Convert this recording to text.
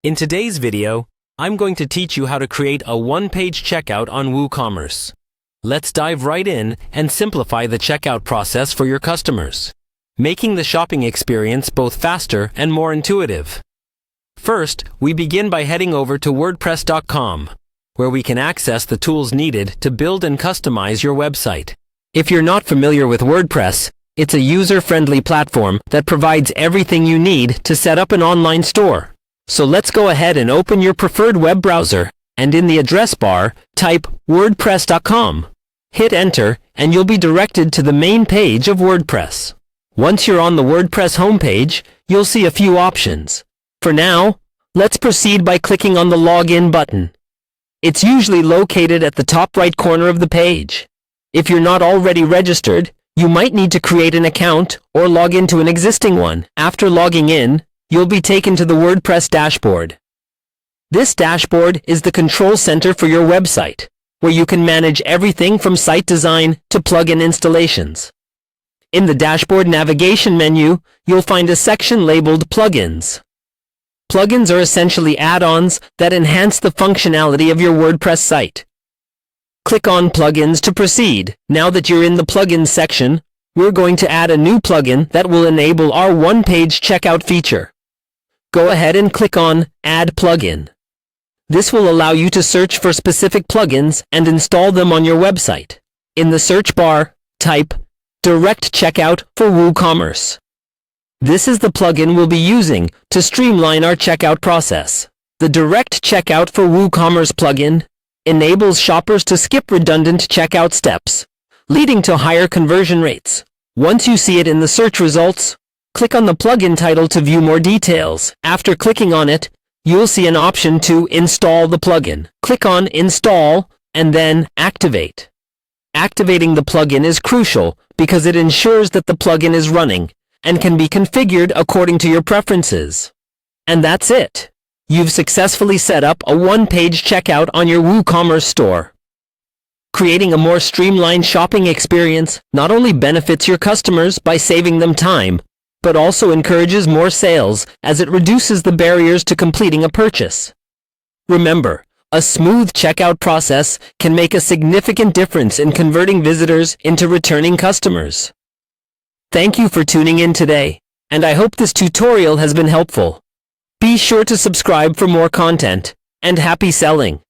In today's video, I'm going to teach you how to create a one-page checkout on Woocommerce. Let's dive right in and simplify the checkout process for your customers, making the shopping experience both faster and more intuitive. First, we begin by heading over to wordpress.com, where we can access the tools needed to build and customize your website. If you're not familiar with WordPress, it's a user-friendly platform that provides everything you need to set up an online store. So let's go ahead and open your preferred web browser, and in the address bar, type wordpress.com. Hit enter, and you'll be directed to the main page of WordPress. Once you're on the WordPress homepage, you'll see a few options. For now, let's proceed by clicking on the Login button. It's usually located at the top right corner of the page. If you're not already registered, you might need to create an account or log into an existing one. After logging in, you'll be taken to the WordPress dashboard. This dashboard is the control center for your website, where you can manage everything from site design to plugin installations. In the dashboard navigation menu, you'll find a section labeled Plugins. Plugins are essentially add-ons that enhance the functionality of your WordPress site. Click on Plugins to proceed. Now that you're in the Plugins section, we're going to add a new plugin that will enable our one-page checkout feature. Go ahead and click on Add Plugin. This will allow you to search for specific plugins and install them on your website. In the search bar, type Direct Checkout for Woocommerce. This is the plugin we'll be using to streamline our checkout process. The Direct Checkout for Woocommerce plugin enables shoppers to skip redundant checkout steps, leading to higher conversion rates. Once you see it in the search results, click on the plugin title to view more details. After clicking on it, you'll see an option to install the plugin. Click on Install and then Activate. Activating the plugin is crucial because it ensures that the plugin is running and can be configured according to your preferences. And that's it. You've successfully set up a one-page checkout on your WooCommerce store. Creating a more streamlined shopping experience not only benefits your customers by saving them time, but also encourages more sales as it reduces the barriers to completing a purchase. Remember, a smooth checkout process can make a significant difference in converting visitors into returning customers. Thank you for tuning in today, and I hope this tutorial has been helpful. Be sure to subscribe for more content, and happy selling!